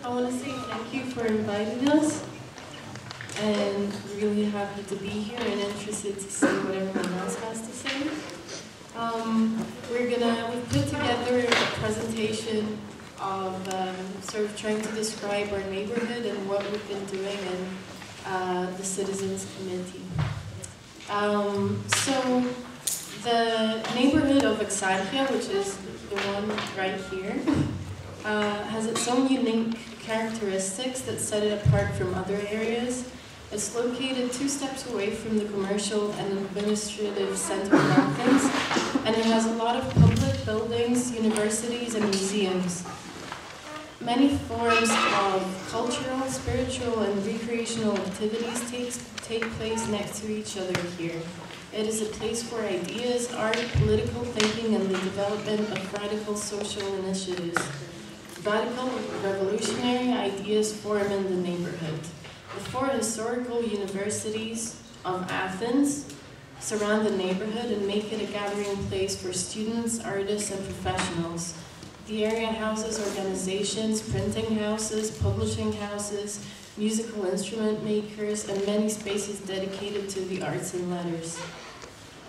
I want to say thank you for inviting us, and really happy to be here and interested to see what everyone else has to say. We've put together a presentation of sort of trying to describe our neighborhood and what we've been doing in the Citizens Committee. So the neighborhood of Exarcheia, which is the one right here, has its own unique characteristics that set it apart from other areas. It's located 2 steps away from the commercial and administrative center of Athens, and it has a lot of public buildings, universities, and museums. Many forms of cultural, spiritual, and recreational activities take place next to each other here. It is a place for ideas, art, political thinking, and the development of radical social initiatives. Radical revolutionary ideas form in the neighborhood. The 4 historical universities of Athens surround the neighborhood and make it a gathering place for students, artists, and professionals. The area houses organizations, printing houses, publishing houses, musical instrument makers, and many spaces dedicated to the arts and letters.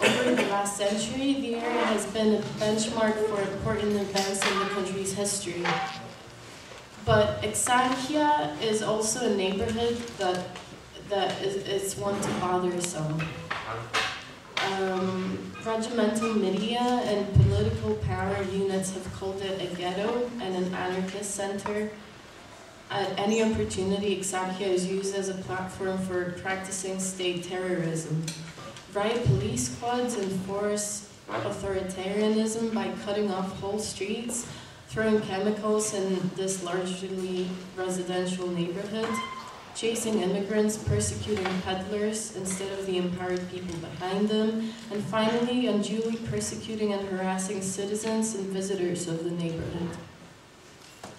Over the last century, the area has been a benchmark for important events in the country's history. But Exarcheia is also a neighborhood that is one to bother some. Regimental media and political power units have called it a ghetto and an anarchist center. At any opportunity, Exarcheia is used as a platform for practicing state terrorism. Riot police squads enforce authoritarianism by cutting off whole streets, throwing chemicals in this largely residential neighborhood, chasing immigrants, persecuting peddlers instead of the empowered people behind them, and finally unduly persecuting and harassing citizens and visitors of the neighborhood.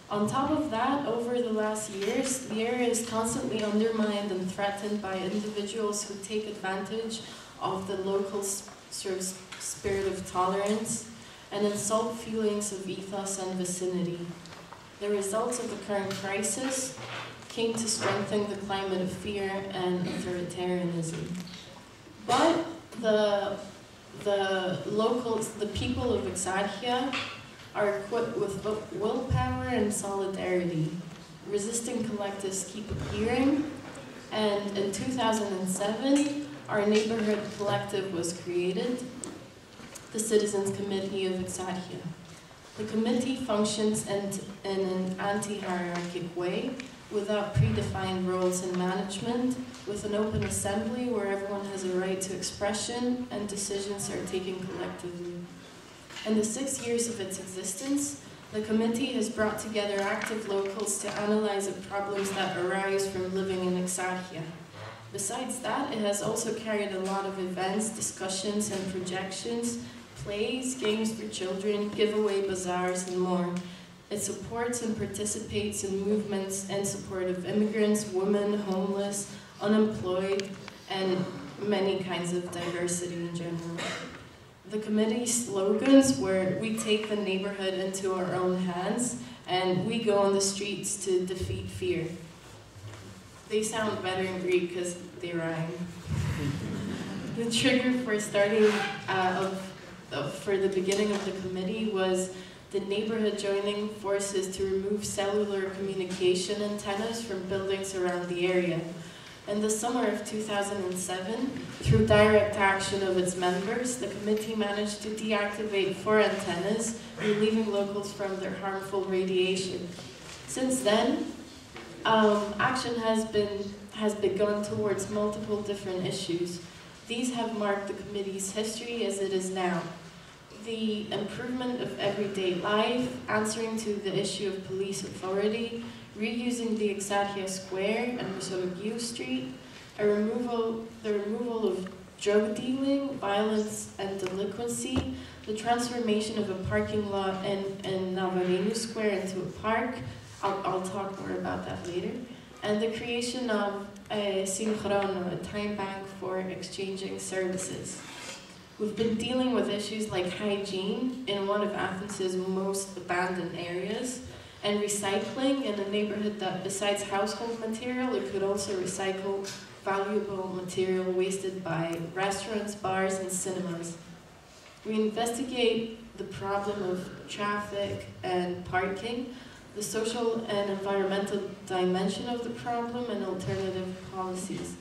On top of that, over the last years, the area is constantly undermined and threatened by individuals who take advantage of the local sort of spirit of tolerance and insult feelings of ethos and vicinity. The results of the current crisis came to strengthen the climate of fear and authoritarianism. But the people of Exarcheia are equipped with willpower and solidarity. Resisting collectives keep appearing, and in 2007, our neighborhood collective was created, the Citizens Committee of Exarcheia. The committee functions in an anti-hierarchic way, without predefined roles in management, with an open assembly where everyone has a right to expression and decisions are taken collectively. In the 6 years of its existence, the committee has brought together active locals to analyze the problems that arise from living in Exarcheia. Besides that, it has also carried a lot of events, discussions, and projections, plays, games for children, giveaway bazaars, and more. It supports and participates in movements in support of immigrants, women, homeless, unemployed, and many kinds of diversity in general. The committee's slogans were, "We take the neighborhood into our own hands," and "We go on the streets to defeat fear." They sound better in Greek because they rhyme. The trigger for starting for the beginning of the committee was the neighborhood joining forces to remove cellular communication antennas from buildings around the area. In the summer of 2007, through direct action of its members, the committee managed to deactivate 4 antennas, relieving locals from their harmful radiation. Since then, action has begun towards multiple different issues. These have marked the committee's history as it is now. The improvement of everyday life, answering to the issue of police authority, reusing the Exarcheia Square and Musogiu Street, the removal of drug dealing, violence, and delinquency, the transformation of a parking lot in Navarino Square into a park. I'll talk more about that later. And the creation of a Synchrono, a time bank for exchanging services. We've been dealing with issues like hygiene in one of Athens' most abandoned areas, And recycling in a neighborhood that, besides household material, it could also recycle valuable material wasted by restaurants, bars, and cinemas. We investigate the problem of traffic and parking, the social and environmental dimension of the problem, and alternative policies.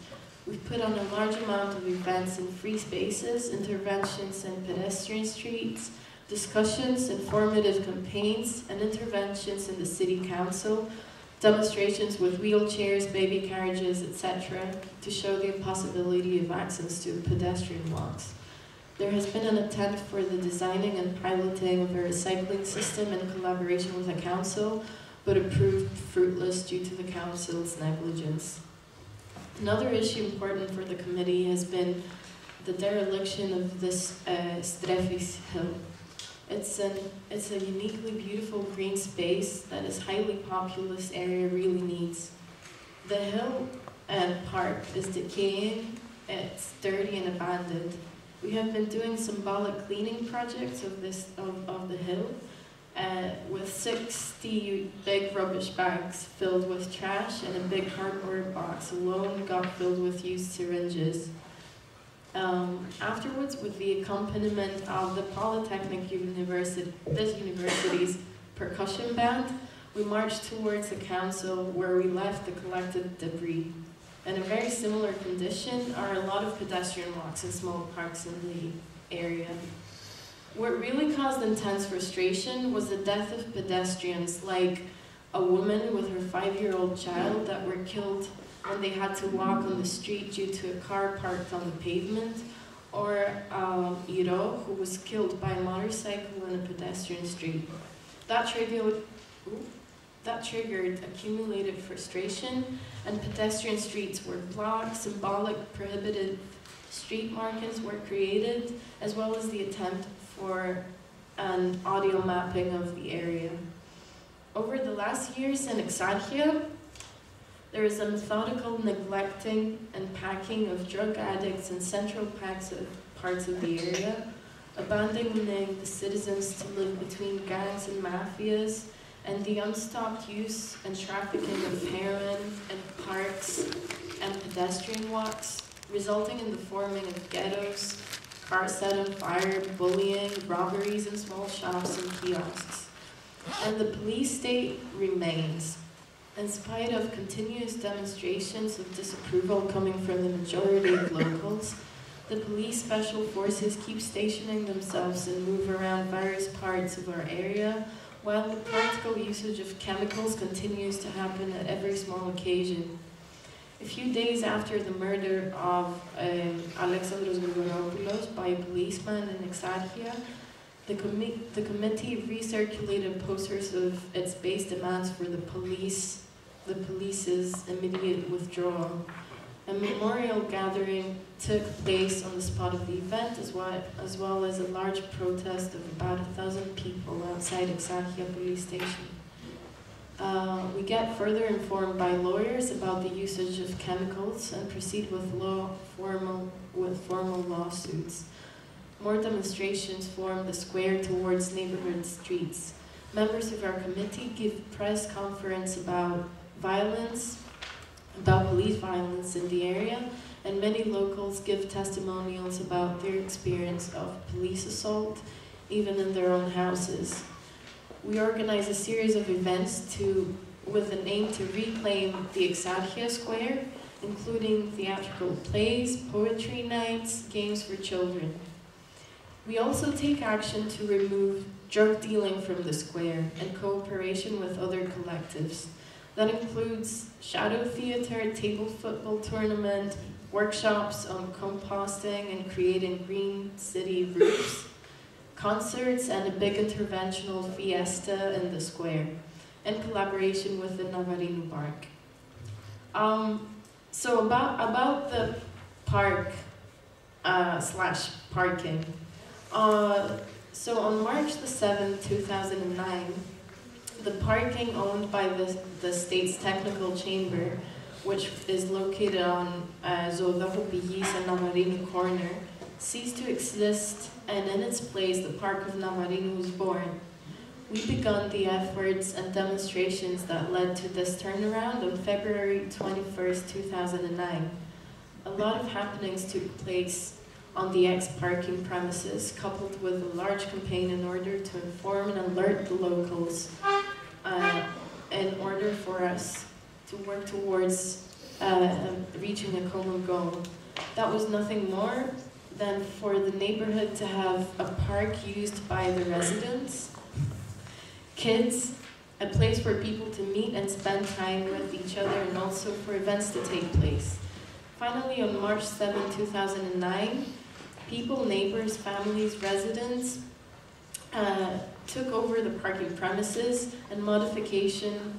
We've put on a large amount of events in free spaces, interventions in pedestrian streets, discussions, informative campaigns, and interventions in the city council, demonstrations with wheelchairs, baby carriages, etc., to show the impossibility of access to pedestrian walks. There has been an attempt for the designing and piloting of a recycling system in collaboration with the council, but it proved fruitless due to the council's negligence. Another issue important for the committee has been the dereliction of this Strefis hill. It's a uniquely beautiful green space that this highly populous area really needs. The hill and park is decaying, it's dirty and abandoned. We have been doing symbolic cleaning projects of the hill with 60 big rubbish bags filled with trash, and a big cardboard box alone got filled with used syringes. Afterwards, with the accompaniment of the Polytechnic University, this university's percussion band, we marched towards the council where we left the collected debris. In a very similar condition are a lot of pedestrian walks and small parks in the area. What really caused intense frustration was the death of pedestrians, like a woman with her 5-year-old child that were killed when they had to walk on the street due to a car parked on the pavement, or Iro, who was killed by a motorcycle in a pedestrian street. That triggered accumulated frustration, and pedestrian streets were blocked, symbolic prohibited street markings were created, as well as the attempt for an audio mapping of the area. Over the last years in Exarcheia, there is a methodical neglecting and packing of drug addicts in central parts of the area, abandoning the citizens to live between gangs and mafias, and the unstopped use and trafficking of heroin in parks and pedestrian walks, resulting in the forming of ghettos, cars set on fire, bullying, robberies in small shops and kiosks. And the police state remains. In spite of continuous demonstrations of disapproval coming from the majority of locals, the police special forces keep stationing themselves and move around various parts of our area, while the practical usage of chemicals continues to happen at every small occasion. A few days after the murder of Alexandros Grigoropoulos by a policeman in Exarcheia, the committee recirculated posters of its base demands for the police's immediate withdrawal. A memorial gathering took place on the spot of the event, as well as a large protest of about 1,000 people outside Exarcheia police station. We get further informed by lawyers about the usage of chemicals and proceed with formal lawsuits. More demonstrations form the square towards neighborhood streets. Members of our committee give press conference about police violence in the area, and many locals give testimonials about their experience of police assault, even in their own houses. We organize a series of events with an aim to reclaim the Exarcheia Square, including theatrical plays, poetry nights, games for children. We also take action to remove drug dealing from the square in cooperation with other collectives. That includes shadow theater, table football tournament, workshops on composting and creating green city roofs, concerts, and a big interventional fiesta in the square, in collaboration with the Navarino Park. So about the park slash parking. So on March the 7th, 2009, the parking owned by the state's technical chamber, which is located on Zodaho Pigis and Navarino corner, ceased to exist, and in its place the Park of Navarino was born. We began the efforts and demonstrations that led to this turnaround on February 21st, 2009. A lot of happenings took place on the ex-parking premises, coupled with a large campaign in order to inform and alert the locals in order for us to work towards reaching a common goal. That was nothing more than for the neighborhood to have a park used by the residents, kids, a place for people to meet and spend time with each other, and also for events to take place. Finally, on March 7, 2009, people, neighbors, families, residents took over the parking premises, and modification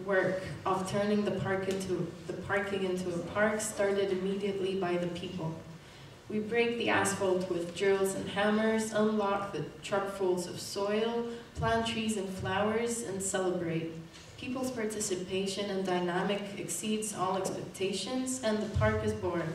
work of turning the parking into a park started immediately by the people. We break the asphalt with drills and hammers, unlock the truckfuls of soil, plant trees and flowers, and celebrate. People's participation and dynamic exceeds all expectations, and the park is born.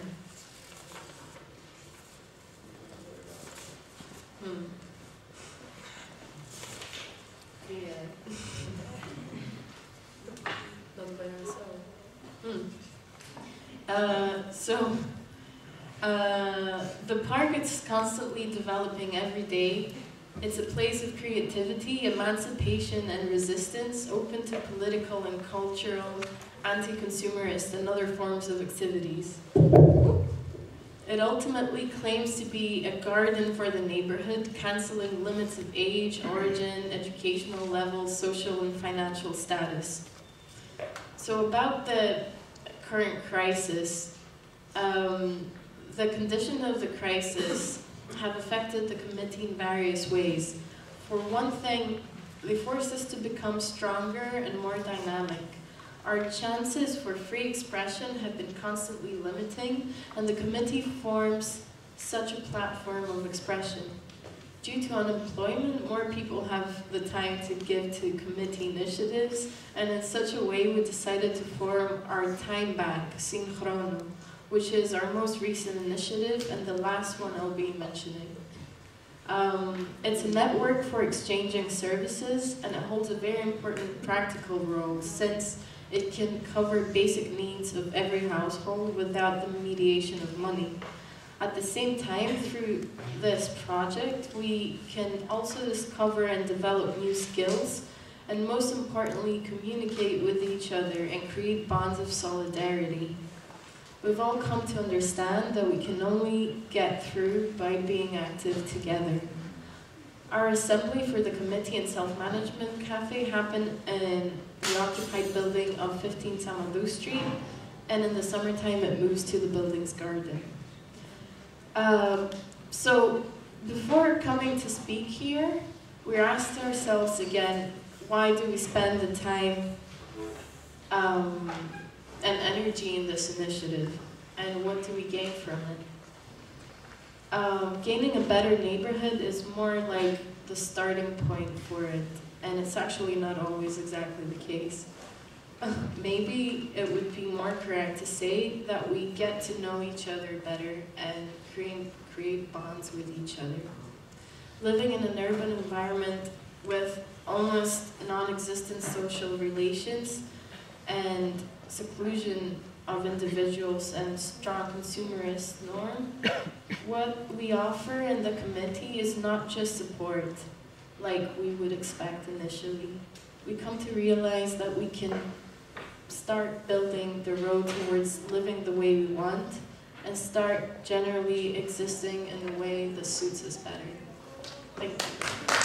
The park is constantly developing every day. It's a place of creativity, emancipation, and resistance, open to political and cultural, anti-consumerist, and other forms of activities. It ultimately claims to be a garden for the neighborhood, cancelling limits of age, origin, educational level, social and financial status. So about the current crisis, the condition of the crisis have affected the committee in various ways. For one thing, they forced us to become stronger and more dynamic. Our chances for free expression have been constantly limiting, and the committee forms such a platform of expression. Due to unemployment, more people have the time to give to committee initiatives, and in such a way we decided to form our Time Bank, Synchrono, which is our most recent initiative and the last one I'll be mentioning. It's a network for exchanging services, and it holds a very important practical role since it can cover basic needs of every household without the mediation of money. At the same time, through this project, we can also discover and develop new skills, and most importantly, communicate with each other and create bonds of solidarity. We've all come to understand that we can only get through by being active together. Our assembly for the Committee and Self-Management Cafe happened in the occupied building of 15 Samadou Street, and in the summertime it moves to the building's garden. So before coming to speak here, we asked ourselves again, why do we spend the time and energy in this initiative, and what do we gain from it? Gaining a better neighborhood is more like the starting point for it, and it's actually not always exactly the case. Maybe it would be more correct to say that we get to know each other better and create bonds with each other. Living in an urban environment with almost non-existent social relations and seclusion of individuals and strong consumerist norm, what we offer in the committee is not just support like we would expect initially. We come to realize that we can start building the road towards living the way we want and start generally existing in a way that suits us better. Thank you.